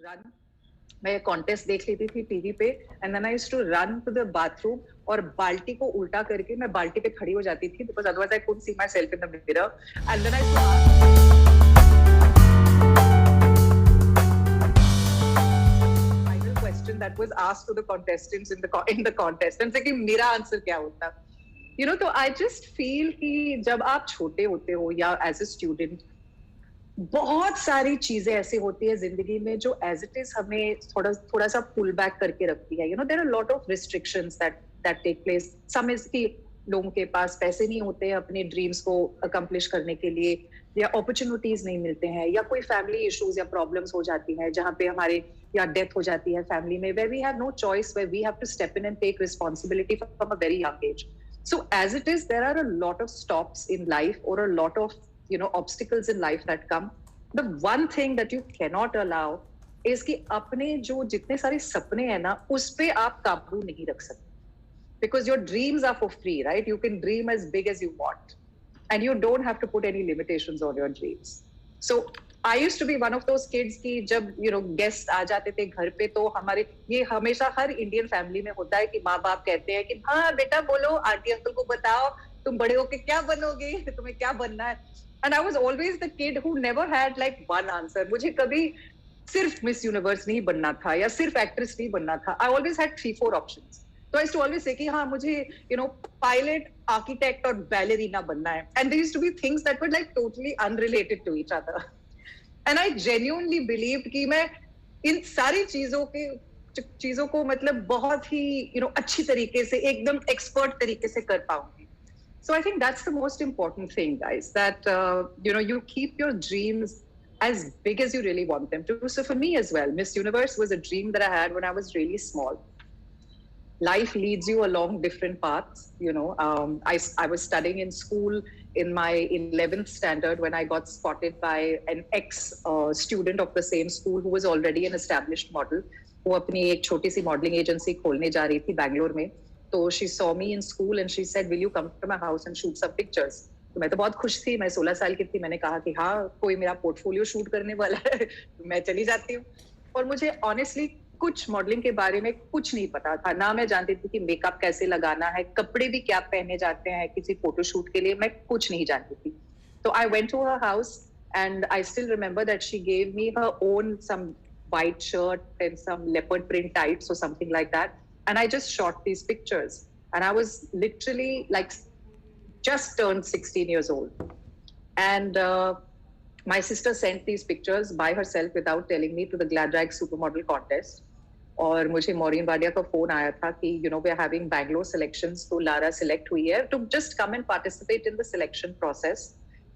run. मैं contest देख लेती थी टीवी पे and then I used to run to the bathroom और बाल्टी को उल्टा करके मैं बाल्टी पे खड़ी हो जाती थी because otherwise I couldn't see myself in the mirror and then I final question that was asked to the contestants in the contest and कि मेरा आंसर क्या होता तो I just feel कि जब आप छोटे होते हो या एज ए स्टूडेंट बहुत सारी चीजें ऐसी होती है जिंदगी में जो एज इट इज हमें थोड़ा थोड़ा सा पुल बैक करके रखती है there are lot of restrictions that take place some is कि लोगों के पास पैसे नहीं होते अपने ड्रीम्स को अकम्प्लिश करने के लिए या अपॉर्चुनिटीज नहीं मिलते हैं या कोई फैमिली इश्यूज या प्रॉब्लम्स हो जाती है जहाँ पे हमारे या डेथ हो जाती है फैमिली में where we have no choice where we have to step in and take responsibility from a very young age so as it is there are a lot of stops in life or a lot of obstacles in life that come the one thing that you cannot allow is कि अपने जो जितने सारे सपने हैं ना उस पे आप काबू नहीं रख सकते because your dreams are for free right you can dream as big as you want and you don't have to put any limitations on your dreams so I used to be one of those kids की जब guests आ जाते थे घर पे तो हमारे ये हमेशा हर इंडियन फैमिली में होता है कि माँ बाप कहते हैं कि हाँ बेटा बोलो आंटी अंकल को बताओ तुम बड़े होके क्या बनोगे तुम्हें क्या बनना है and I was always the kid who never had like one answer मुझे कभी सिर्फ मिस यूनिवर्स नहीं बनना था या सिर्फ एक्ट्रेस नहीं बनना था I always had 3-4 options so I used to always say कि हाँ मुझे pilot architect और ballerina बनना है and there used to be things that were like totally unrelated to each other and I genuinely believed कि मैं इन सारी चीजों को मतलब बहुत ही अच्छी तरीके से एकदम एक्सपर्ट तरीके से कर पाऊंगी so I think that's the most important thing guys that you keep your dreams as big as you really want them to so for me as well Miss Universe was a dream that I had when I was really small life leads you along different paths I was studying in school in my 11th standard when I got spotted by an ex student of the same school who was already an established model वो अपनी एक छोटी सी modelling agency खोलने जा रही थी बैंगलोर में तो she saw me in school and she said will you come to my house and shoot some pictures तो मैं तो बहुत खुश थी मैं 16 साल की थी मैंने कहा कि हाँ कोई मेरा पोर्टफोलियो शूट करने वाला है तो मैं चली जाती हूँ और मुझे ऑनेस्टली कुछ मॉडलिंग के बारे में कुछ नहीं पता था ना मैं जानती थी कि मेकअप कैसे लगाना है कपड़े भी क्या पहने जाते हैं किसी फोटोशूट के लिए मैं कुछ नहीं जानती थी तो I went to her house and I still remember that she gave me her own some white shirt and some leopard print tights or something like that and I just shot these pictures and I was literally like just turned 16 years old and my sister sent these pictures by herself without telling me to the Gladrag supermodel contest और मुझे मॉरियन वाडिया का phone आया था कि we are having Bangalore selections तो Lara select हुई है to just come and participate in the selection process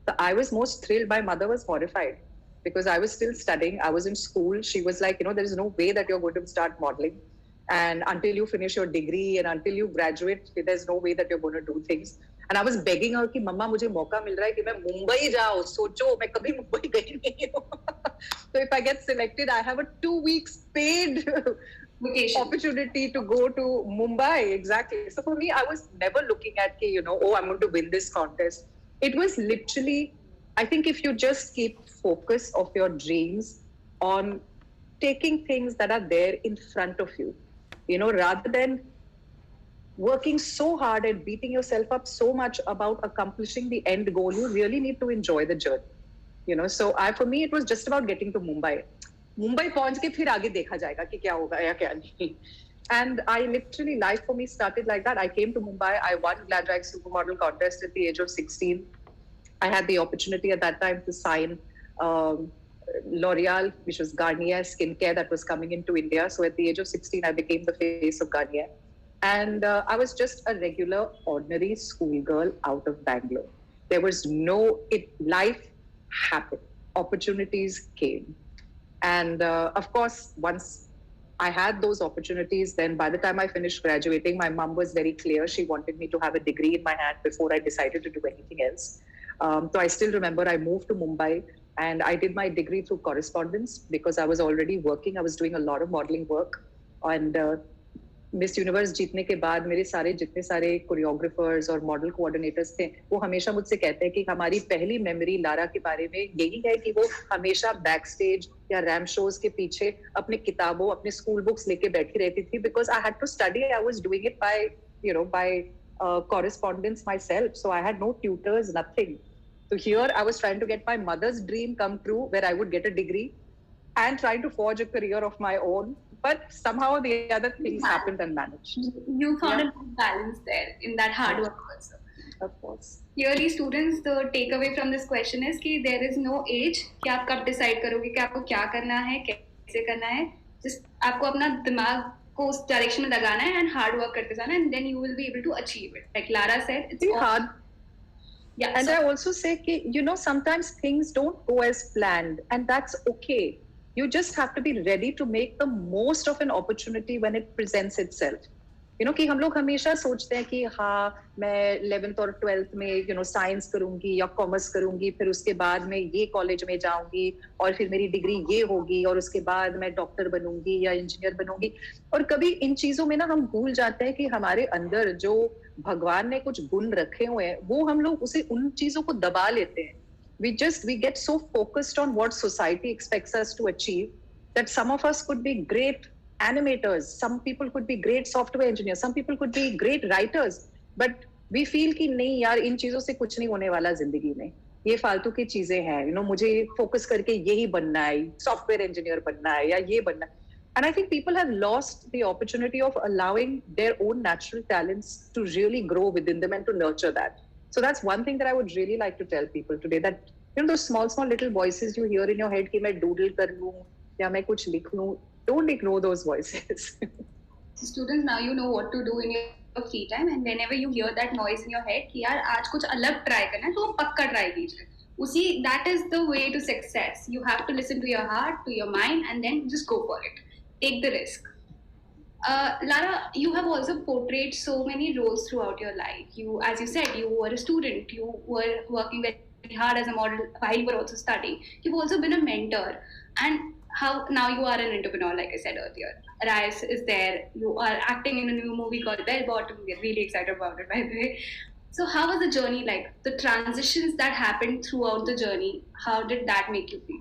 so I was most thrilled my mother was horrified because I was still studying I was in school she was like there is no way that you're going to start modeling and until you finish your degree and until you graduate there's no way that you're going to do things and I was begging her कि मम्मा मुझे मौका मिल रहा है कि मैं मुंबई जाऊँ सोचो मैं कभी मुंबई गई नहीं हूँ so if I get selected I have a 2 weeks paid vacation opportunity to go to Mumbai exactly so for me I was never looking at oh I'm going to win this contest it was literally I think if you just keep focus of your dreams on taking things that are there in front of you rather than working so hard and beating yourself up so much about accomplishing the end goal you really need to enjoy the journey so for me it was just about getting to Mumbai पहुंच के फिर आगे देखा जाएगा कि क्या होगा या क्या नहीं and I literally life for me started like that I came to Mumbai I won Gladrag supermodel contest at the age of 16 I had the opportunity at that time to sign L'Oreal, which was Garnier skincare that was coming into India. So at the age of 16, I became the face of Garnier. And I was just a regular, ordinary schoolgirl out of Bangalore. There was life happened. Opportunities came. And of course, once I had those opportunities, then by the time I finished graduating, my mom was very clear. She wanted me to have a degree in my hand before I decided to do anything else. So I still remember I moved to Mumbai and I did my degree through correspondence because I was already working. I was doing a lot of modeling work and miss universe जीतने के बाद मेरे सारे जितने सारे choreographers और model coordinators थे, वो हमेशा मुझसे कहते हैं कि हमारी पहली मेमोरी लारा के बारे में यही है कि वो हमेशा बैक स्टेज या रैम शोज के पीछे अपने किताबों, अपने स्कूल बुक्स लेके बैठी रहती थी, because I had to study, I was doing it by by correspondence myself, so I had no tutors, nothing. So here I was trying to get my mother's dream come true, where I would get a degree and trying to forge a career of my own. But somehow the other things happened and managed. You found a good balance there in that hard work also. Of course. Clearly, students, the takeaway from this question is कि there is no age कि आप कब decide करोगे कि आपको क्या करना है, कैसे करना है. Just आपको अपना दिमाग को उस direction में लगाना है and hard work करते जाना, and then you will be able to achieve it. Like Lara said, it's hard. Yeah, and I also say that, sometimes things don't go as planned, and that's okay. You just have to be ready to make the most of an opportunity when it presents itself. कि हम लोग हमेशा सोचते हैं कि हाँ, मैं 11th और 12th में साइंस करूंगी या कॉमर्स करूंगी, फिर उसके बाद मैं ये कॉलेज में जाऊंगी और फिर मेरी डिग्री ये होगी और उसके बाद मैं डॉक्टर बनूंगी या इंजीनियर बनूंगी. और कभी इन चीजों में ना हम भूल जाते हैं कि हमारे अंदर जो भगवान ने कुछ गुण रखे हुए हैं, वो हम लोग उसे उन चीजों को दबा लेते हैं. We get so focused on what society expects us to achieve that some of us could be great animators, some people could be great software engineers, some people could be great writers, but we feel कि नहीं यार, इन चीजों से कुछ नहीं होने वाला जिंदगी में, ये फालतू की चीजें हैं, मुझे फोकस करके यही बनना है, सॉफ्टवेयर इंजीनियर बनना है या ये बनना है. And I think people have lost the opportunity of allowing their own natural talents to really grow within them and to nurture that. So that's one thing that I would really like to tell people today, that those small little voices you hear in your head कि मैं doodle कर लूं या मैं कुछ लिख लूं, don't ignore those voices. Students, now you know what to do in your free time, and whenever you hear that noise in your head कि यार आज कुछ अलग try करना है, तो पक्का try कीजिए. That is the way to success. You have to listen to your heart, to your mind, and then just go for it. Take the risk. Lara, you have also portrayed so many roles throughout your life. You, as you said, you were a student. You were working very hard as a model while you were also studying. You've also been a mentor. And how now you are an entrepreneur, like I said earlier. Rise is there. You are acting in a new movie called Bell Bottom. We're really excited about it, by the way. So how was the journey like? The transitions that happened throughout the journey, how did that make you feel?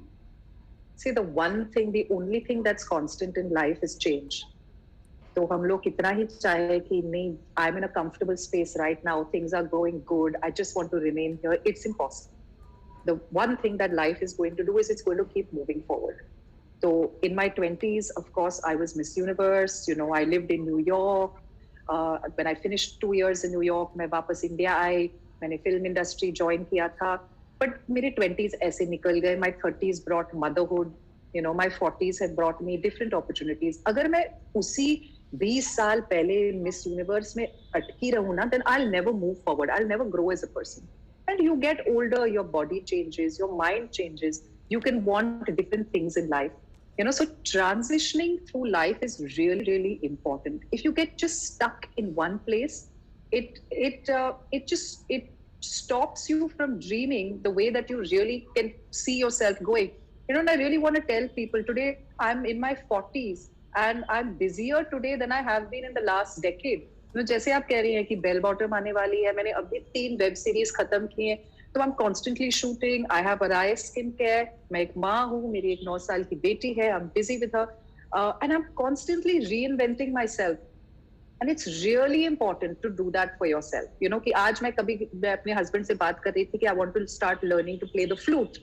See, the only thing that's constant in life is change. तो हम लोग कितना ही चाहे कि नहीं, I'm in a comfortable space right now, things are going good, I just want to remain here, it's impossible. The one thing that life is going to do is it's going to keep moving forward. So in my 20s, of course, I was Miss Universe, I lived in New York. When I finished 2 years in New York, मैं वापस India I, मैंने film industry join किया था. But मेरे 20s ऐसे निकल गए. My 30s brought motherhood, my 40s have brought me different opportunities. अगर मैं उसी 20 साल पहले मिस यूनिवर्स में अटकी रहूं ना, then I'll never move forward. I'll never grow as a person. And you get older, your body changes, your mind changes. You can want different things in life. So transitioning through life is really, really important. If you get just stuck in one place, it stops you from dreaming the way that you really can see yourself going. And I really want to tell people today, I'm in my 40s and I'm busier today than I have been in the last decade. जैसे आप कह रही हैं कि bell bottom आने वाली है, मैंने अभी 3 वेब सीरीज खत्म की हैं, तो I'm constantly shooting. I have Arise Skincare. मैं एक माँ हूँ, मेरी एक 9 साल की बेटी है. I'm busy with her, and I'm constantly reinventing myself. And it's really important to do that for yourself. कि आज मैं अपने husband से बात कर रही थी कि I want to start learning to play the flute.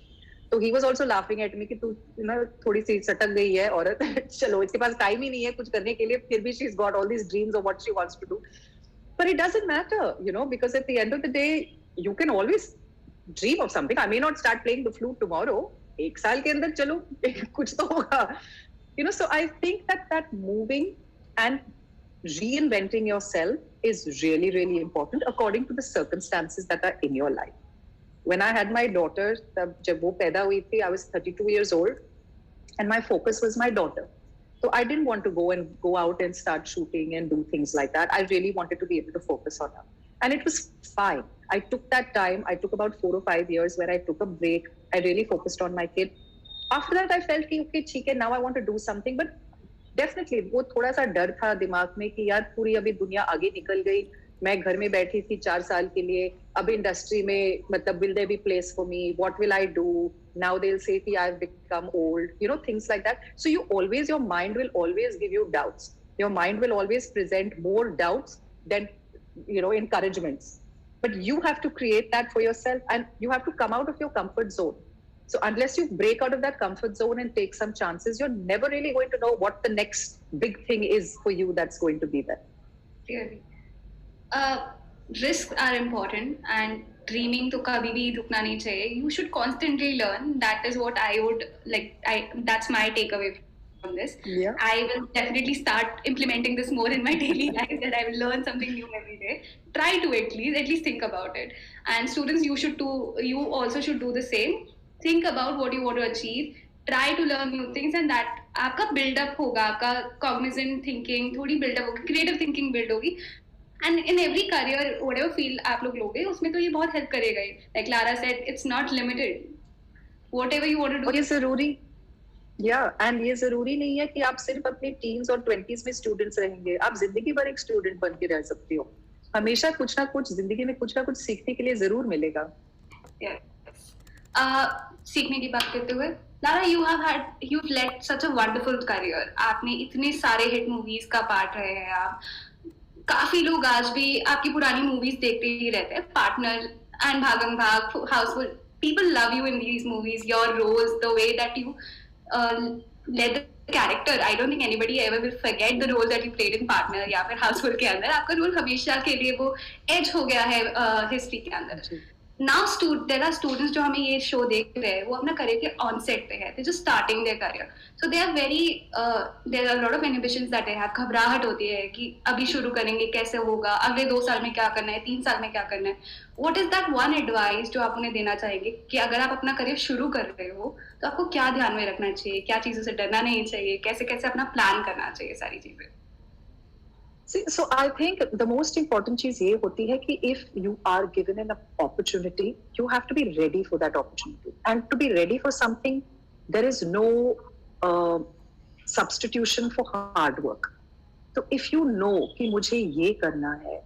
तो he was also laughing at me कि तू थोड़ी सी सटक गई है औरत, चलो इसके पास टाइम ही नहीं है कुछ करने के लिए, फिर भी she's got all these dreams of what she wants to do. But it doesn't matter, because at the end of the day, you can always dream of something. I may not start playing the flute tomorrow. 1 साल के अंदर चलो कुछ तो होगा. So I think that moving and reinventing yourself is really, really important according to the circumstances that are in your life. When I had my daughter, जब वो पैदा हुई थी, I was 32 years old, and my focus was my daughter. So I didn't want to go out and start shooting and do things like that. I really wanted to be able to focus on her. And it was fine. I took that time. I took about 4 or 5 years where I took a break. I really focused on my kid. After that, I felt, okay, now I want to do something. But definitely वो थोड़ा सा डर था दिमाग में कि यार पूरी अभी दुनिया आगे निकल गई, मैं घर में बैठी थी 4 साल के लिए, अब इंडस्ट्री में मतलब will there be place for me, what will I do now, they will say कि I have become old, you know, things like that. So you always, your mind will always give you doubts, your mind will always present more doubts than, you know, encouragements. But you have to create that for yourself, and you have to come out of your comfort zone. So unless you break out of that comfort zone and take some chances, you're never really going to know what the next big thing is for you that's going to be there. Clearly. Risks are important, and dreaming to kabhi bhi rukna nahi chahiye. You should constantly learn. That is what I would like. That's my takeaway from this. Yeah. I will definitely start implementing this more in my daily life, that I will learn something new every day. Try to at least think about it. And students, you also should do the same. Think about what you want to achieve. Try to learn new things, and that आपका build up होगा, आपका cognizant thinking थोड़ी build up होगी, creative thinking build होगी. And in every career, whatever field आप लोग लोगे, उसमें तो ये बहुत help करेगा ही. Like Lara said, it's not limited. Whatever you want to do. और ये जरूरी, एंड ये जरूरी नहीं है कि आप सिर्फ अपने टीन्स और 20s में स्टूडेंट्स रहेंगे, आप जिंदगी भर एक स्टूडेंट बन के रह सकते हो. हमेशा कुछ ना कुछ जिंदगी में कुछ ना कुछ सीखने के लिए जरूर मिलेगा. सीखने की बात करते हुए, Lara, you've led such a wonderful career. आपने इतने सारे हिट मूवीज का पार्ट रहे हैं आप. काफी लोग आज भी आपकी पुरानी मूवीज देखते ही रहते हैं. पार्टनर एंड भागम भाग, Housefull. People love you in these movies, your roles, the way that you led the character. I don't think anybody ever will forget the role that you played in Partner या फिर Houseful के अंदर. आपका role हमेशा के लिए वो edge हो गया है हिस्ट्री के अंदर. Now there are students जो हमें ये शो देख रहे हैं, वो अपना करियर के ऑनसेट पे है. They're just starting their career. So they are there are a lot of inhibitions that they have. घबराहट होती है कि अभी शुरू करेंगे, कैसे होगा, अगले 2 साल में क्या करना है, 3 साल में क्या करना है. What is that one advice जो आप उन्हें देना चाहेंगे कि अगर आप अपना करियर शुरू कर रहे हो तो आपको क्या ध्यान में रखना चाहिए, क्या चीजों से डरना नहीं चाहिए, कैसे कैसे अपना प्लान करना चाहिए, सारी चीजें. See, so I think the most important चीज ये होती है कि if you are given an opportunity, you have to be ready for that opportunity. And to be ready for something, there is no substitution for hard work. So if you know कि मुझे ये करना है,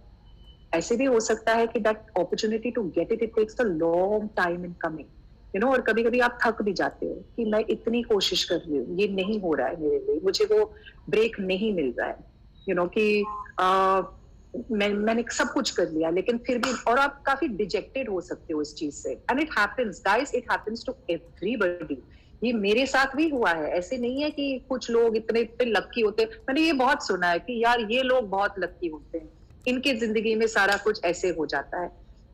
ऐसे भी हो सकता है कि that opportunity to get it takes a long time in coming. You know, और कभी-कभी आप थक भी जाते हो कि मैं इतनी कोशिश कर रही हूँ, ये नहीं हो रहा है मेरे लिए, मुझे वो ब्रेक नहीं मिल रहा है. You know, कि मैंने सब कुछ कर लिया लेकिन फिर भी, और आप काफी डिजेक्टेड हो सकते हो इस चीज से. And it happens guys, it happens to everybody. ये मेरे साथ भी हुआ है. ऐसे नहीं है कि कुछ लोग इतने लक्की होते हैं. मैंने ये बहुत सुना है कि यार ये लोग बहुत लक्की होते हैं, इनके जिंदगी में सारा कुछ ऐसे हो जाता है.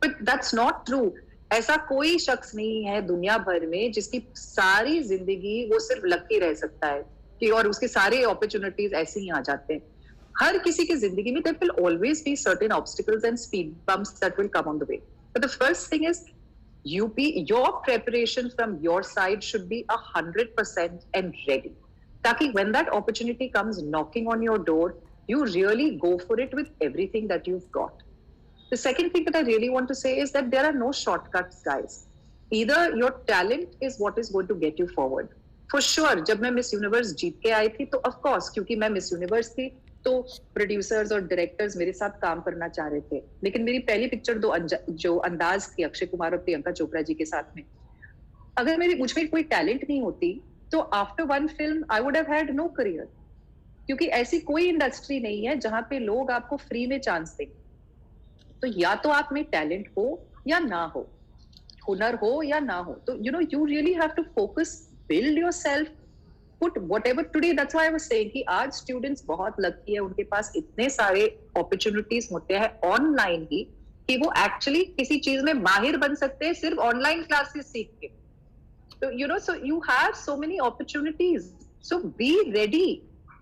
But that's not true. ऐसा कोई शख्स नहीं है दुनिया भर में जिसकी सारी जिंदगी वो सिर्फ लक्की रह सकता है कि और उसके सारे अपॉर्चुनिटीज ऐसे ही आ जाते हैं. हर किसी की जिंदगी में there will always be certain obstacles and speed bumps that will come on the way. But the first thing is your preparation from your side should be 100% and ready. Taki when that opportunity comes knocking on your door, you really go for it with everything that you've got. The second thing that I really want to say is that there are no shortcuts, guys. Either your talent is what is going to get you forward. For sure, जब मैं miss universe जीत के आई थी तो of course क्योंकि मैं miss universe थी तो producers और डायरेक्टर्स मेरे साथ काम करना चाह रहे थे. लेकिन मेरी पहली पिक्चर जो अंदाज थी अक्षय कुमार और प्रियंका चोपड़ा जी के साथ में, अगर मुझमें कोई टैलेंट नहीं होती तो after one film I would have had no career. क्योंकि ऐसी कोई इंडस्ट्री नहीं है जहां पे लोग आपको फ्री में चांस दें. तो या तो आप में टैलेंट हो या ना हो, हुनर हो या ना हो. तो you know you really have to focus, build yourself, put whatever. Today that's why I was saying कि आज स्टूडेंट्स बहुत लकी है, उनके पास इतने सारे अपॉर्चुनिटीज होते हैं ऑनलाइन ही कि वो एक्चुअली किसी चीज में माहिर बन सकते हैं सिर्फ ऑनलाइन क्लासेस सीख के. तो you no, so you have so many opportunities, so be ready.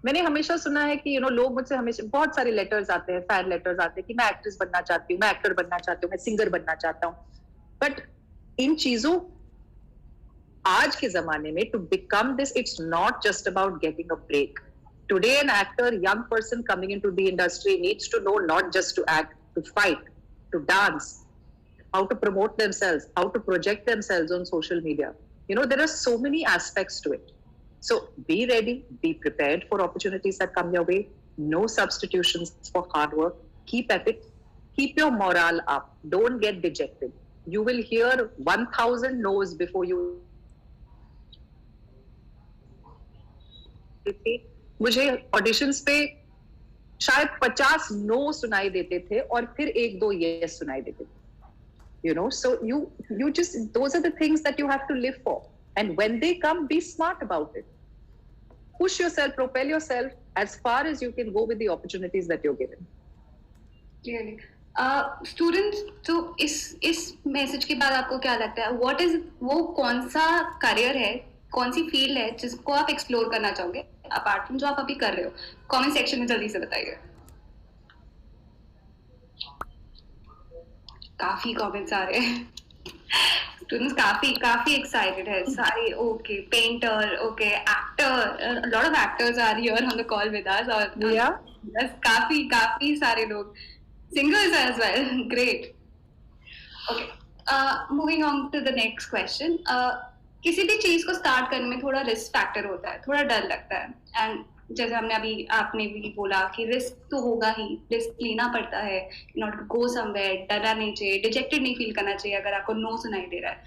मैंने हमेशा सुना है कि यू नो लोग मुझसे हमेशा बहुत सारे लेटर्स आते हैं, फैन लेटर्स आते हैं कि मैं एक्ट्रेस बनना चाहती हूँ, मैं एक्टर बनना चाहती हूँ, मैं सिंगर बनना चाहता हूँ. बट इन चीजों आज के जमाने में to become this, it's not just about getting a break. Today an actor, young person coming into the industry needs to know not just to act, to fight, to dance, how to promote themselves, how to project themselves on social media. You know, there are so many aspects to it. So be ready, be prepared for opportunities that come your way. No substitutions for hard work. Keep at it. Keep your morale up. Don't get dejected. You will hear 1,000 no's before you. मुझे auditions पे शायद 50 no सुनाई देते थे और फिर एक दो यस सुनाई देते थे. So you just, those are the things that you have to live for, and when they come, be smart about it. Push yourself, propel yourself as far as you can go with the opportunities that you're given. Clearly. Students, तो इस message के बाद आपको क्या लगता है, what is, वो कौन सा करियर है, कौन सी फील्ड है जिसको आप एक्सप्लोर करना चाहोगे अपार्ट फ्रॉम जो आप अभी कर रहे हो? कमेंट सेक्शन में जल्दी से बताइए. काफी कमेंट्स आ रहे हैं. स्टूडेंट्स काफी एक्साइटेड है सारे. Okay, painter, okay, actor, lot of actors are here on the call with us. और बस काफी सारे लोग, singers as well. Great. Okay, moving on to the next question. किसी भी चीज को स्टार्ट करने में थोड़ा रिस्क फैक्टर होता है, थोड़ा डर लगता है. एंड जैसे आपने भी बोला कि रिस्क तो होगा ही, रिस्क लेना पड़ता है in order to go somewhere. डरना नहीं चाहिए, डिजेक्टेड नहीं फील करना चाहिए अगर आपको नो सुनाई दे रहा है.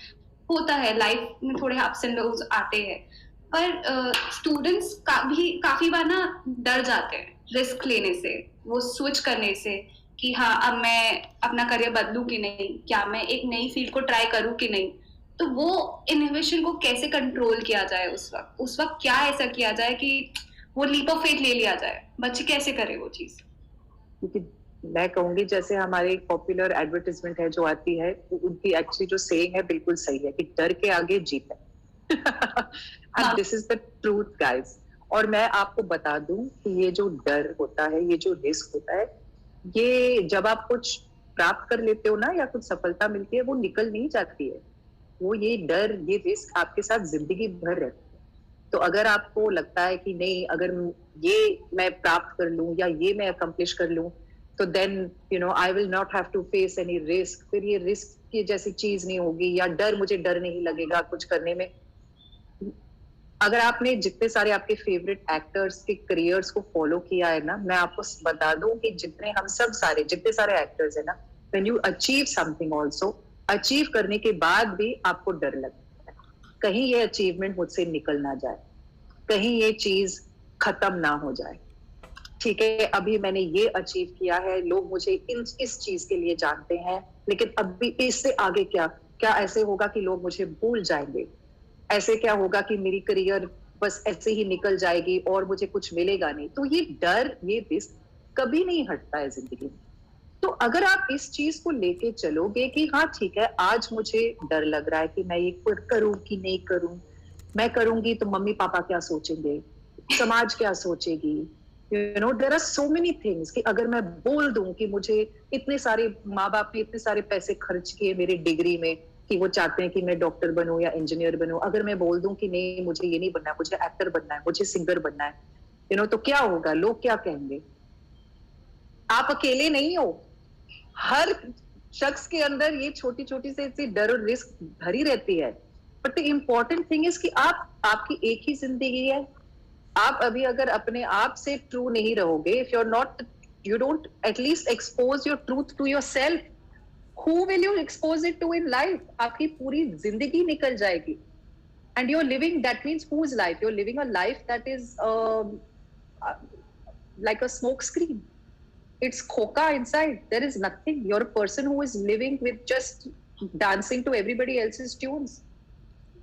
होता है लाइफ में, थोड़े अप्स एंड लोज आते हैं. पर स्टूडेंट्स काफी बार ना डर जाते हैं रिस्क लेने से, वो स्विच करने से कि हाँ अब मैं अपना करियर बदलूं कि नहीं, क्या मैं एक नई फील्ड को ट्राई करूं कि नहीं. तो वो इनोवेशन को कैसे कंट्रोल किया जाए उस वक्त क्या ऐसा किया जाए कि वो लीप ऑफ फेथ ले लिया जाए? बच्चे कैसे करे वो चीज? क्योंकि मैं कहूंगी जैसे हमारे एक पॉपुलर एडवर्टाइजमेंट है जो आती है, उनकी एक्चुअली जो सेइंग है बिल्कुल सही है कि डर के आगे जीत है. And this is the truth guys. और मैं आपको बता दूं कि ये जो डर होता है, ये जो रिस्क होता है, ये जब आप कुछ प्राप्त कर लेते हो ना या कुछ सफलता मिलती है, वो निकल नहीं जाती है. वो ये डर, ये रिस्क आपके साथ जिंदगी भर रहता है. तो अगर आपको लगता है कि नहीं, अगर ये मैं प्राप्त कर लूं या ये मैं अकम्प्लिश कर लूं, तो then I will not have to face any risk. फिर ये रिस्क की जैसी चीज नहीं होगी, या मुझे डर नहीं लगेगा कुछ करने में. अगर आपने जितने सारे आपके फेवरेट एक्टर्स के करियर्स को फॉलो किया है ना, मैं आपको बता दूं कि जितने सारे एक्टर्स है ना, when you achieve something also, achieve करने के बाद भी आपको डर लगता है कहीं ये अचीवमेंट मुझसे निकल ना जाए, कहीं ये चीज खत्म ना हो जाए. ठीक है, अभी मैंने ये अचीव किया है, लोग मुझे इस चीज के लिए जानते हैं, लेकिन अभी इससे आगे क्या ऐसे होगा कि लोग मुझे भूल जाएंगे? ऐसे क्या होगा कि मेरी करियर बस ऐसे ही निकल जाएगी और मुझे कुछ मिलेगा नहीं? तो ये डर, ये रिस्क कभी नहीं हटता है जिंदगी में. तो अगर आप इस चीज को लेके चलोगे कि हाँ ठीक है, आज मुझे डर लग रहा है कि मैं ये करूं कि नहीं करूं, मैं करूंगी तो मम्मी पापा क्या सोचेंगे, समाज क्या सोचेगी, there are so many things कि अगर मैं बोल दूं कि मुझे इतने सारे माँ बाप ने इतने सारे पैसे खर्च किए मेरी डिग्री में, कि वो चाहते हैं कि मैं डॉक्टर बनूं या इंजीनियर बनूं, अगर मैं बोल दूं कि नहीं मुझे ये नहीं बनना है, मुझे एक्टर बनना है, मुझे सिंगर बनना है, तो क्या होगा? लोग क्या कहेंगे? आप अकेले नहीं हो, हर शख्स के अंदर ये छोटी छोटी से डर और रिस्क भरी रहती है. But the important thing is कि आपकी एक ही जिंदगी है. आप अभी अगर अपने आप से ट्रू नहीं रहोगे, if you don't at least expose your truth to yourself, who will you expose it to in life? आपकी पूरी जिंदगी निकल जाएगी. And you are living, that means whose life? You are living a life that is like a smoke screen. It's khoka inside. There is nothing. You're a person who is living with just dancing to everybody else's tunes.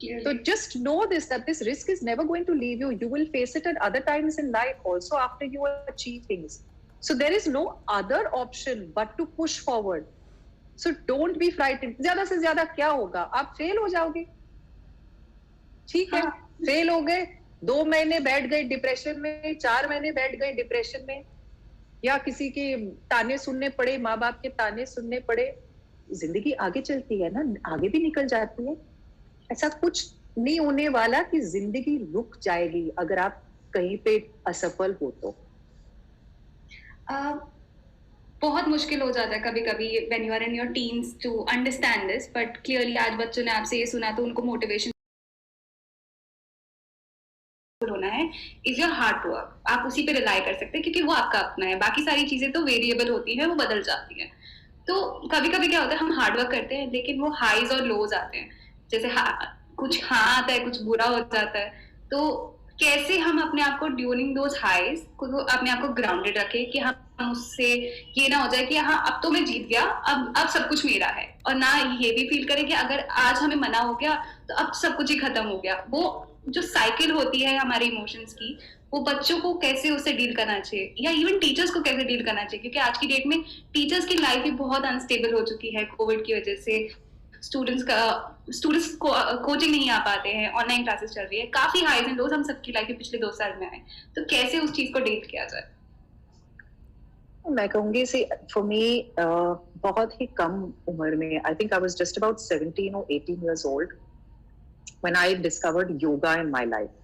Clearly. So just know this, that this risk is never going to leave you. You will face it at other times in life also after you achieve things. So there is no other option but to push forward. So don't be frightened. ज़्यादा से ज़्यादा क्या होगा? आप fail हो जाओगे. ठीक है, फेल हो गए, 2 महीने बैठ गए डिप्रेशन में, 4 महीने बैठ गए डिप्रेशन में, या किसी के ताने सुनने पड़े, माँ बाप के ताने सुनने पड़े. जिंदगी आगे चलती है ना, आगे भी निकल जाती है. ऐसा कुछ नहीं होने वाला कि जिंदगी रुक जाएगी अगर आप कहीं पे असफल हो तो. बहुत मुश्किल हो जाता है कभी कभी when you are in your teens to understand this, but clearly आज बच्चों ने आपसे ये सुना तो उनको मोटिवेशन होना है इज योर हार्ड वर्क. आप उसी पे रिलाई कर सकते हैं क्योंकि वो आपका अपना है. बाकी सारी चीजें तो वेरिएबल होती है, वो बदल जाती है. तो कभी कभी क्या होता है, हम हार्ड वर्क करते हैं लेकिन वो हाईज और लोज आते हैं. जैसे कुछ आता है, कुछ बुरा हो जाता है. तो कैसे हम अपने आप को ड्यूरिंग दोज हाईज को अपने आप को ग्राउंडेड रखें कि हम उससे ये ना हो जाए कि हाँ अब तो मैं जीत गया, अब सब कुछ मेरा है, और ना ये भी फील करें कि अगर आज हमें मना हो गया तो अब सब कुछ ही खत्म हो गया. वो जो साइकिल होती है हमारे इमोशंस की, वो बच्चों को कैसे उससे डील करना चाहिए, या इवन टीचर्स को कैसे डील करना चाहिए, क्योंकि आज की डेट में टीचर्स की लाइफ भी बहुत अनस्टेबल हो चुकी है कोविड की वजह से. स्टूडेंट्स कोचिंग नहीं आ पाते हैं, ऑनलाइन क्लासेस चल रही है, काफी हाईज एंड लोज हम सबकी लाइफ में पिछले 2 साल में आए. तो कैसे उस चीज को डील किया जाए? मैं कहूंगी से फॉर मी बहुत ही कम उम्र में, I think I was just about 17 or 18 years old when I discovered yoga in my life.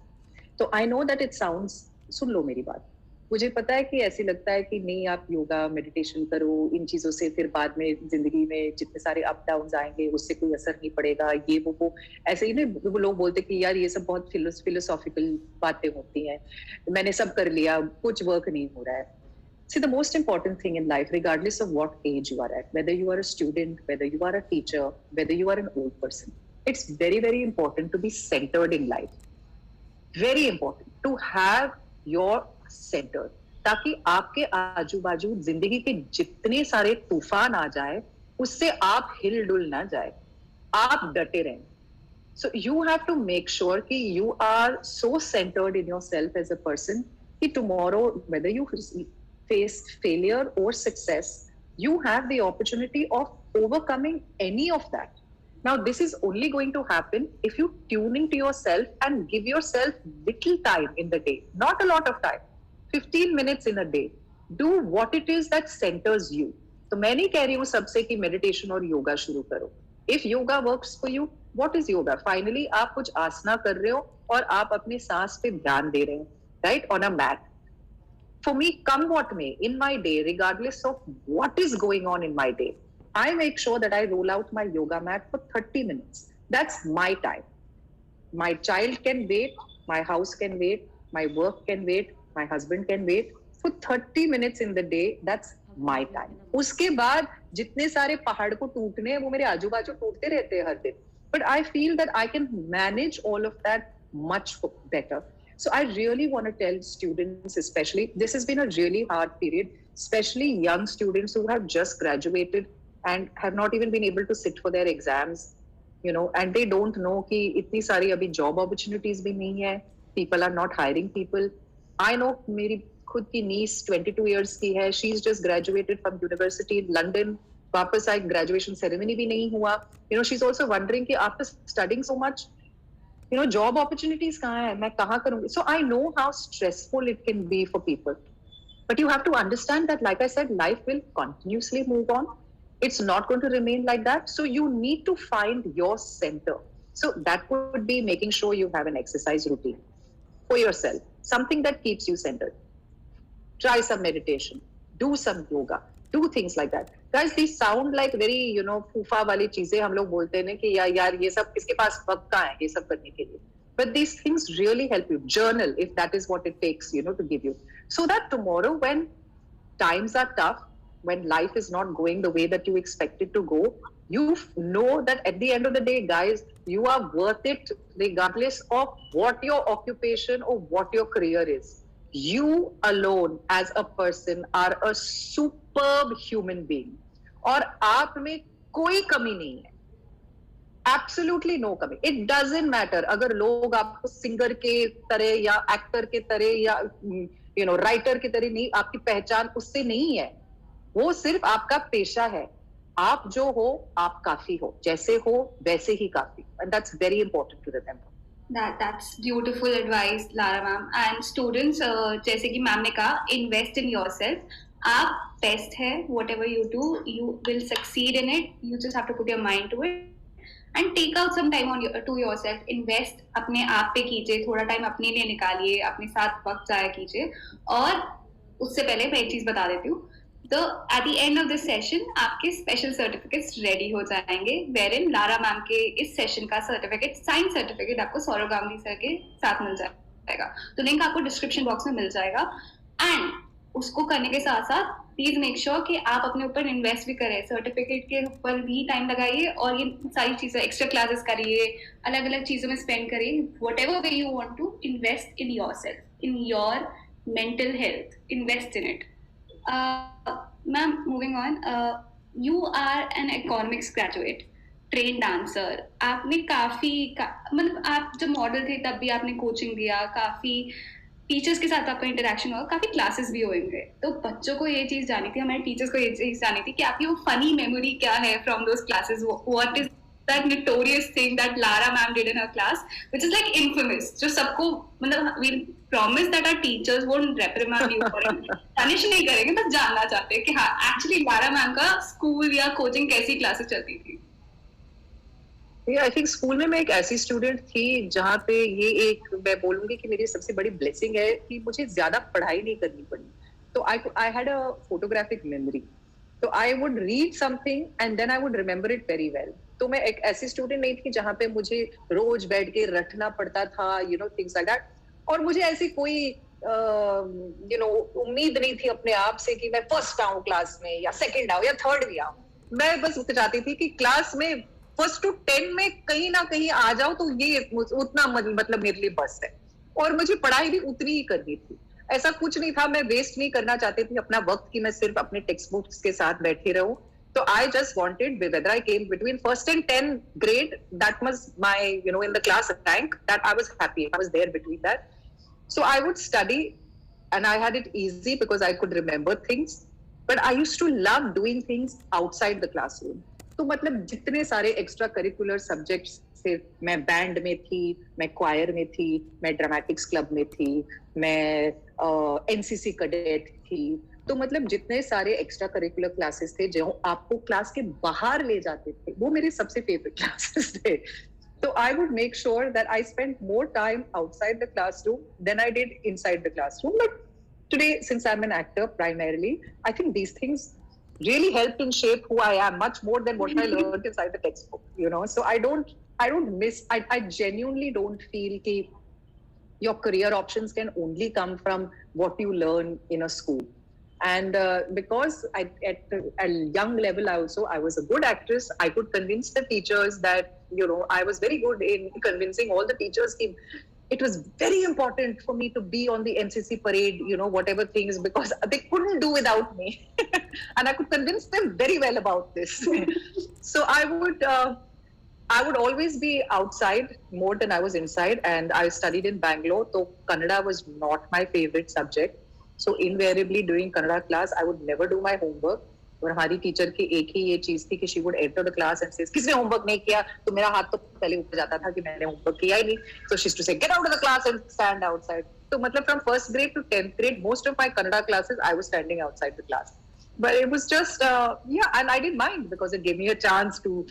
तो I know that it sounds, सुन लो मेरी बात, मुझे पता है कि ऐसे लगता है कि नहीं आप योगा मेडिटेशन करो, इन चीजों से फिर बाद में जिंदगी में जितने सारे अप डाउन आएंगे उससे कोई असर नहीं पड़ेगा, ये वो ऐसे ही ना वो लोग बोलते कि यार ये सब बहुत फिलोसॉफिकल बातें होती हैं, मैंने सब कर लिया, कुछ वर्क नहीं हो रहा है. See, the most important thing in life, regardless of what age you are at, whether you are a student, whether you are a teacher, whether you are an old person, it's very, very important to be centered in life. Very important to have your center. ताकि आपके आजू बाजू जिंदगी के जितने सारे तूफान आ जाए उससे आप हिल डुल ना जाए, आप डटे रहें. So you have to make sure कि you are so centered in yourself as a person कि tomorrow, whether you face failure or success, you have the opportunity of overcoming any of that. Now, this is only going to happen if you tune into yourself and give yourself little time in the day, not a lot of time, 15 minutes in a day. Do what it is that centers you. तो मैं नहीं कह रही हूँ सबसे कि meditation और yoga शुरू करो. If yoga works for you, what is yoga? Finally, आप कुछ आसना कर रहे हो और आप अपने सांस पे ध्यान दे रहे हो, right, on a mat. For me, come what may, in my day, regardless of what is going on in my day, I make sure that I roll out my yoga mat for 30 minutes. That's my time. My child can wait, my house can wait, my work can wait, my husband can wait. For 30 minutes in the day, that's my time. उसके बाद जितने सारे पहाड़ को टूटने हैं वो मेरे आजू बाजू टूटते रहते हैं हर दिन. But I feel that I can manage all of that much better. So I really want to tell students, especially, this has been a really hard period, especially young students who have just graduated and have not even been able to sit for their exams, you know, and they don't know कि इतनी सारी अभी job opportunities भी नहीं है, people are not hiring people. I know मेरी खुद की niece 22 years की है, she's just graduated from university in London, वापस आई, graduation ceremony भी नहीं हुआ. You know, she's also wondering कि after studying so much, you know, job opportunities kahan hai, main kahan karungi? So I know how stressful it can be for people, but you have to understand that, like I said, life will continuously move on. It's not going to remain like that. So you need to find your center. So that would be making sure you have an exercise routine for yourself, something that keeps you centered. Try some meditation, do some yoga, do things like that. Guys, these sound like very, you know, फूफा वाली चीजें हम लोग बोलते हैं कि यार ये सब किसके पास वक्त कहाँ है ये सब करने के लिए. But these things really help you. Journal if that is what it takes, you know, to give you. So that tomorrow when times are tough, when life is not going the way that you expect it to go, you know that at the end of the day, guys, you are worth it regardless of what your occupation or what your career is. You alone as a person are a superb human being. और आप में कोई कमी नहीं है, absolutely no कमी. It doesn't matter अगर लोग आपको सिंगर के तरह या एक्टर के तरह या यू नो राइटर के तरह नहीं, आपकी पहचान उससे नहीं है, वो सिर्फ आपका पेशा है. आप जो हो आप काफी हो, जैसे हो वैसे ही काफी. And that's very important to remember. That's beautiful advice, Lara ma'am. And students, जैसे कि मैम ने कहा, invest in yourself. आप best है, whatever you do, you will succeed in it. You just have to put your mind to it and take out some time to yourself. Invest अपने आप पे कीजिए, थोड़ा टाइम अपने लिए निकालिए, अपने साथ वक्त जाया कीजिए. और उससे पहले मैं एक चीज बता देती हूँ. तो at the end of this session आपके स्पेशल सर्टिफिकेट्स रेडी हो जाएंगे, wherein लारा मैम के इस सेशन का सर्टिफिकेट, साइंस सर्टिफिकेट आपको सौरभ गांधी सर के साथ मिल जाएगा. जाएगा, तो लिंक आपको डिस्क्रिप्शन बॉक्स में मिल जाएगा। एंड उसको करने के साथ साथ प्लीज मेक श्योर कि आप अपने ऊपर इन्वेस्ट भी करें, सर्टिफिकेट के ऊपर भी टाइम लगाइए और ये सारी चीजें एक्स्ट्रा क्लासेस करिए, अलग अलग चीजों में स्पेंड करिए, whatever way you want to invest in yourself, in your mental health, invest in it. Ma'am moving on, you are an economics graduate, train dancer, आपने मतलब आप जब मॉडल थे तब भी आपने कोचिंग दिया, काफी टीचर्स के साथ आपका इंटरेक्शन हुआ, काफी क्लासेस भी होंगे, तो बच्चों को ये चीज जानी थी, हमारे टीचर्स को ये चीज जानी थी कि आपकी वो फनी मेमोरी क्या है from those classes, what is that notorious thing that Lara ma'am did in her class, which is like infamous, जो सबको मतलब we promise that our teachers won't reprimand you for it, punish नहीं करेंगे, बस जानना चाहते हैं कि हाँ actually Lara ma'am का स्कूल या कोचिंग कैसी क्लासेस चलती थी। आई थिंक स्कूल में मैं एक ऐसी स्टूडेंट थी जहाँ पे ये एक मैं बोलूंगी कि मेरी सबसे बड़ी ब्लेसिंग है कि मुझे ज्यादा पढ़ाई नहीं करनी पड़ी। तो I had a photographic memory, तो I would read something and then I would remember it very well. तो मैं एक ऐसी स्टूडेंट नहीं थी जहाँ पे मुझे रोज बैठ के रटना पड़ता था, you know things like that. और मुझे ऐसी कोई यू नो उम्मीद नहीं थी अपने आप से कि मैं फर्स्ट आऊं क्लास में या सेकंड आऊं या थर्ड भी आऊं। मैं बस चाहती थी कि क्लास में फर्स्ट टू 10 में कहीं ना कहीं आ जाओ, तो ये उतना मतलब मेरे लिए बस है। और मुझे पढ़ाई भी उतनी ही करनी थी, ऐसा कुछ नहीं था, मैं वेस्ट नहीं करना चाहती थी अपना वक्त कि मैं सिर्फ अपने टेक्स्ट बुक्स के साथ बैठी रहूं। तो I just wanted, whether I came between first and 10th grade, that was my, you know, in the class rank, that I was happy, I was there between that. So I would study and I had it easy because I could remember things, but I used to love doing things outside the classroom. तो मतलब जितने सारे extra curricular subjects थे, मैं band में थी, मैं क्वायर में थी, मैं ड्रामेटिक्स क्लब में थी, मैं एनसीसी कैडेट थी। तो मतलब जितने सारे एक्स्ट्रा करिकुलर क्लासेस थे जो आपको क्लास के बाहर ले जाते थे, वो मेरे सबसे फेवरेट क्लासेस थे। तो I would make sure that I spend more time outside the classroom then I did inside the classroom. But today, since I'm an actor primarily, I think these things really helped in shape who I am much more than what I learned inside the textbook, you know. So I don't miss, I genuinely don't feel that your career options can only come from what you learn in a school. And because at a young level I was a good actress, I could convince the teachers that, you know, I was very good in convincing all the teachers it was very important for me to be on the NCC parade, you know, whatever things, because they couldn't do without me. And I could convince them very well about this. So I would always be outside more than I was inside. And I studied in Bangalore, so Kannada was not my favorite subject. So invariably during Kannada class, I would never do my homework. और हमारी teacher की एक ही ये चीज थी कि she would enter the class and says, किसने homework नहीं किया? तो मेरा हाथ तो पहले ऊपर जाता था कि मैंने होमवर्क किया ही नहीं। So she used to say, get out of the class and stand outside. तो मतलब from first grade to 10th grade, most of my Kannada classes, I was standing outside the class. But it was just, yeah, and I didn't mind because it gave me a chance to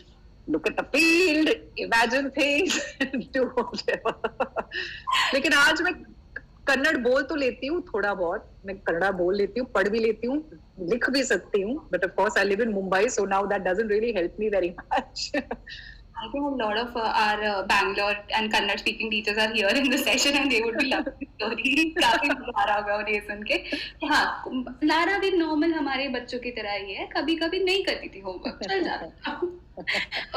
look at the field, imagine things, do whatever. लेकिन आज मैं कन्नड़ बोल तो लेती हूँ थोड़ा बहुत, मैं कन्नड़ा बोल लेती हूँ, पढ़ भी लेती हूँ, लिख भी सकती हूँ, but of course I live in Mumbai, so now that doesn't really help me very much. I think a lot of our Bangalore and Kannada speaking teachers are here in the session and they would be loving the story. काफी मजा आ रहा होगा उन्हें सुन के। हाँ, Lara भी normal हमारे बच्चों की तरह ही है, कभी कभी नहीं करती थी होमवर्क, चल जाता।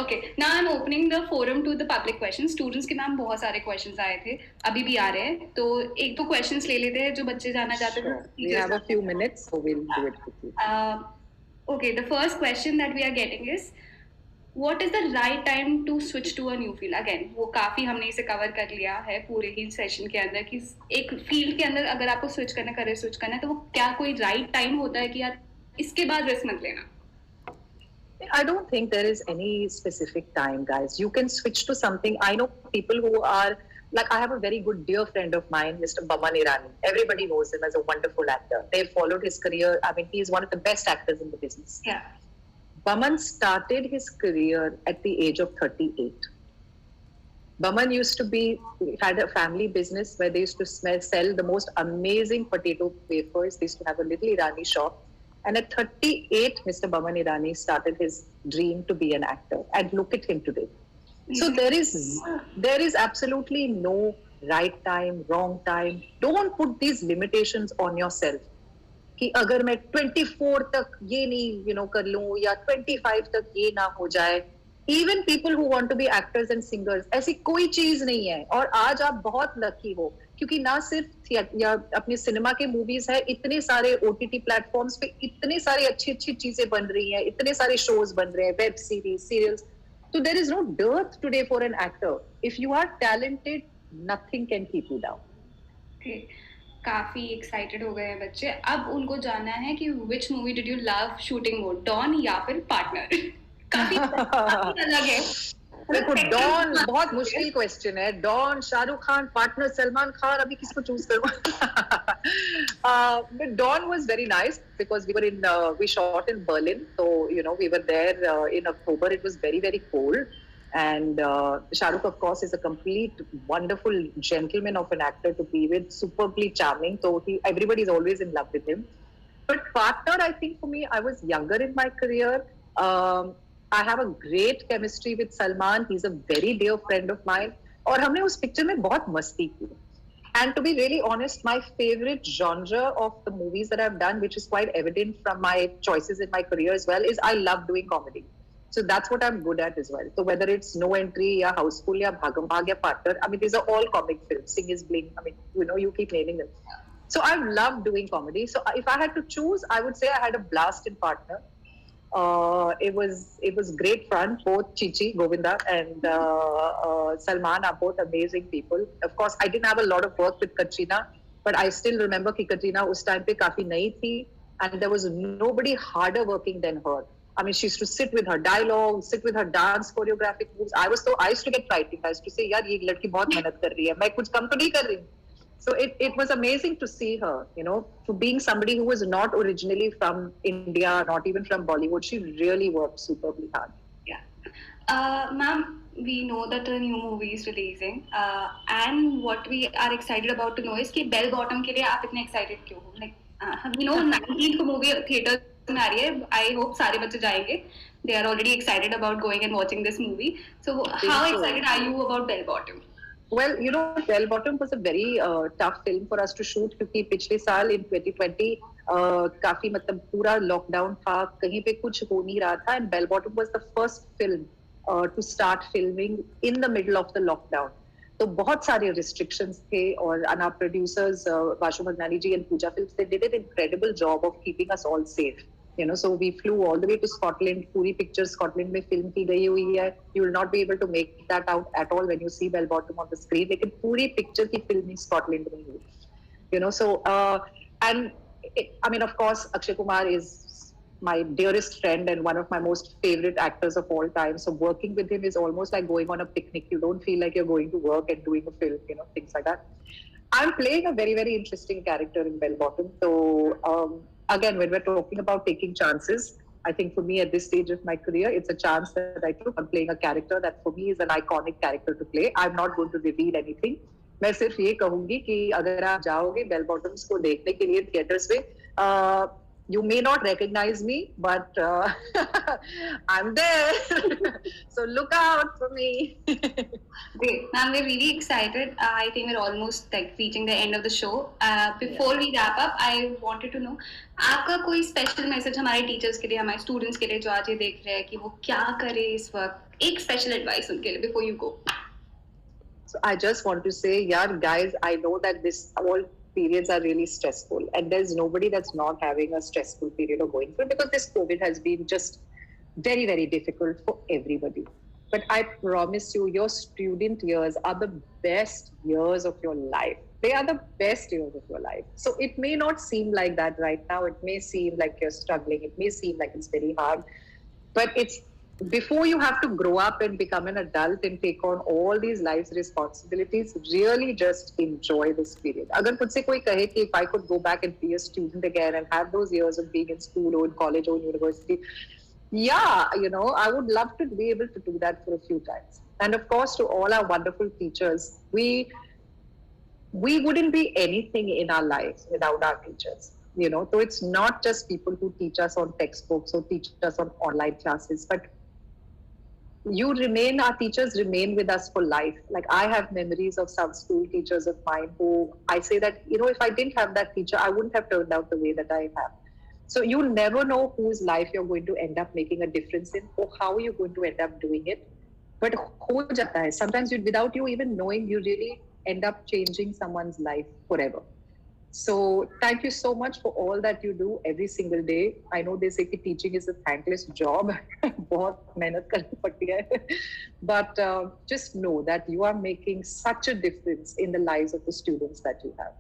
Okay, now I'm opening the forum to the public questions. Students के मैम बहुत सारे questions आए थे, अभी भी आ रहे हैं, तो एक दो questions ले लेते हैं जो बच्चे जानना चाहते हैं। We have a few minutes, so we'll do it quickly. Okay, the first question that we are getting is, what is the right time to switch to a new field? Again, वो काफी हमने इसे cover कर लिया है पूरे ही session के अंदर कि एक field के अंदर अगर आपको switch करना, career switch करना है, तो वो क्या कोई right time होता है कि यार इसके बाद risk मत लेना? I don't think there is any specific time, guys. You can switch to something. I know people who are, like, I have a very good dear friend of mine, Mr. Baman Irani. Everybody knows him as a wonderful actor. They've followed his career. I mean, he is one of the best actors in the business. Yeah. Baman started his career at the age of 38. Baman used to had a family business where they used to sell the most amazing potato wafers. They used to have a little Irani shop. And at 38, Mr. Baman Irani started his dream to be an actor. And look at him today. So there is absolutely no right time, wrong time. Don't put these limitations on yourself. कि अगर मैं 24 तक ये नहीं कर लूं या 25 तक ये ना हो जाए. Even people who want to be actors and singers, ऐसी कोई चीज नहीं है. और आज आप बहुत लकी हो क्योंकि ना सिर्फ या अपने सिनेमा के मूवीज है, इतने सारे ओटीटी प्लेटफॉर्म्स पे इतने सारी अच्छी अच्छी चीजें बन रही हैं, इतने सारे शोज बन रहे हैं, web series, serials. So there is no dearth today for an actor. If you are talented, nothing can keep you down. Okay. काफी एक्साइटेड हो गए हैं बच्चे. अब उनको जानना है कि which movie did you love shooting more, Dawn या फिर Partner? काफी अलग है. देखो, डॉन बहुत मुश्किल क्वेश्चन है. डॉन, शाहरुख खान, पार्टनर सलमान खान, अभी किसको चूज करूं? But Dawn was very nice because we shot in Berlin, so we were there in October. It was very very cold. And Shahrukh, of course, is a complete wonderful gentleman of an actor to be with, superbly charming. So everybody is always in love with him. But Partner, I think for me, I was younger in my career. I have a great chemistry with Salman. He's a very dear friend of mine. और हमने उस picture में बहुत मस्ती की. And to be really honest, my favorite genre of the movies that I've done, which is quite evident from my choices in my career as well, is I love doing comedy. So that's what I'm good at as well. So whether it's No Entry, ya Houseful, ya Bhagam Bhag, ya Partner, I mean, these are all comic films. Sing is Bling. I mean, you keep naming them. So I love doing comedy. So if I had to choose, I would say I had a blast in Partner. It was great fun. Both Chichi, Govinda, and Salman are both amazing people. Of course, I didn't have a lot of work with Katrina, but I still remember कि Katrina उस time पे काफी नई थी, and there was nobody harder working than her. I mean, she used to sit with her dialogue, sit with her dance choreographic moves. I used to get frightened. I used to say, यार ये लड़की बहुत मेहनत कर रही है, मैं कुछ कम तो नहीं कर रही. So it was amazing to see her, for being somebody who was not originally from India, not even from Bollywood. She really worked superbly hard. Yeah. Ma'am, we know that a new movie is releasing, and what we are excited about to know is कि Bell Bottom के लिए आप इतने excited क्यों हो? Like, we know 19th को movie theater में आ रही है. I hope सारे बच्चे जाएंगे. They are already excited about going and watching this movie. So how excited are you about Bell Bottom? Well, Bell Bottom was a very tough film for us to shoot क्योंकि पिछले साल in 2020 काफी मतलब पूरा lockdown था, कहीं पे कुछ हो नहीं रहा था. And Bell Bottom was the first film to start filming in the middle of the lockdown. तो बहुत सारे restrictions थे और our producers Vashu Bhagnani ji and Pooja Films, they did an incredible job of keeping us all safe. So we flew all the way to Scotland. पूरी picture Scotland में film की गई हुई है. You will not be able to make that out at all when you see Bell Bottom on the screen. लेकिन पूरी picture की filming Scotland में हुई. So and I mean, of course, Akshay Kumar is my dearest friend and one of my most favorite actors of all time. So working with him is almost like going on a picnic. You don't feel like you're going to work and doing a film, things like that. I'm playing a very, very interesting character in Bell Bottom. So again, when we're talking about taking chances, I think for me at this stage of my career, it's a chance that I took. I'm playing a character that for me is an iconic character to play. I'm not going to reveal anything. मैं सिर्फ ये कहूंगी कि अगर आप जाओगे bell bottoms को देखने के लिए थिएटर्स में, you may not recognize me, but I'm there. So look out for me. Great. Ma'am, we're really excited. I think we're almost like reaching the end of the show. Before we wrap up, I wanted to know, आपका कोई special message हमारे teachers के लिए, हमारे students के लिए जो आज ये देख रहे हैं कि वो क्या करें इस वक्त, एक special advice उनके लिए before you go. So I just want to say, yeah, guys, I know that this all periods are really stressful, and there's nobody that's not having a stressful period or going through, because this COVID has been just very, very difficult for everybody. But I promise you, your student years are the best years of your life. They are the best years of your life. So it may not seem like that right now. It may seem like you're struggling. It may seem like it's very hard. But it's before you have to grow up and become an adult and take on all these life's responsibilities, really just enjoy this period. Agar mujhse koi kahe ki if I could go back and be a student again and have those years of being in school or in college or in university, yeah, I would love to be able to do that for a few times. And of course, to all our wonderful teachers, we wouldn't be anything in our lives without our teachers. So it's not just people who teach us on textbooks or teach us on online classes, but you remain, our teachers remain with us for life. Like I have memories of some school teachers of mine who I say that, you know, if I didn't have that teacher, I wouldn't have turned out the way that I have. So you never know whose life you're going to end up making a difference in or how you're going to end up doing it. But ho jata hai. Sometimes you, without you even knowing, you really end up changing someone's life forever. So thank you so much for all that you do every single day. I know they say that teaching is a thankless job. बहुत मेहनत करनी पड़ती है. But just know that you are making such a difference in the lives of the students that you have.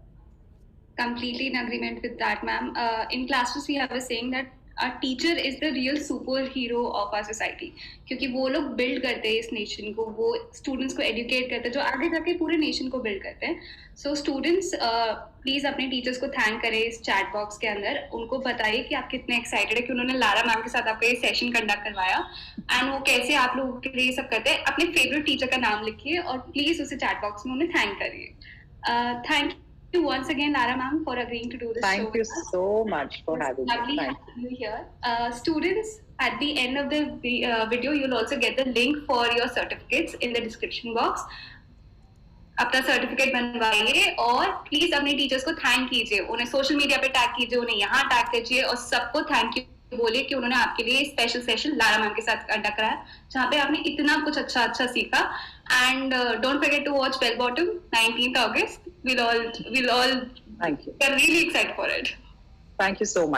Completely in agreement with that, ma'am. In class to see, I was saying that a teacher is the real superhero of our society, क्योंकि वो लोग build करते हैं इस nation को, वो students को educate करते हैं जो आगे जाके पूरे nation को build करते हैं. So students, please अपने teachers को thank करें इस chat box के अंदर, उनको बताइए कि आप कितने excited है कि उन्होंने लारा मैम के साथ आपका ये session conduct करवाया, and वो कैसे आप लोगों के लिए सब करते हैं. अपने favorite teacher का नाम लिखिए और please उसे chat box में उन्हें thank करिए. Thank you once again, Lara ma'am, for agreeing to do this show. Thank you so much for having me. Lovely having you here. Students, at the end of the video, you'll also get the link for your certificates in the description box. अपना certificate बनवाइए और please अपने teachers को thank कीजिए, उन्हें social media पे tag कीजिए, उन्हें यहाँ टैग कीजिए और सबको थैंक यू बोलिए कि उन्होंने आपके लिए स्पेशल सेशन लारा मैम के साथ कंडक्ट कराया जहाँ पे आपने इतना कुछ अच्छा सीखा. And don't forget to watch Bell Bottom 19th August. We'll all Thank you. We're really excited for it. Thank you so much.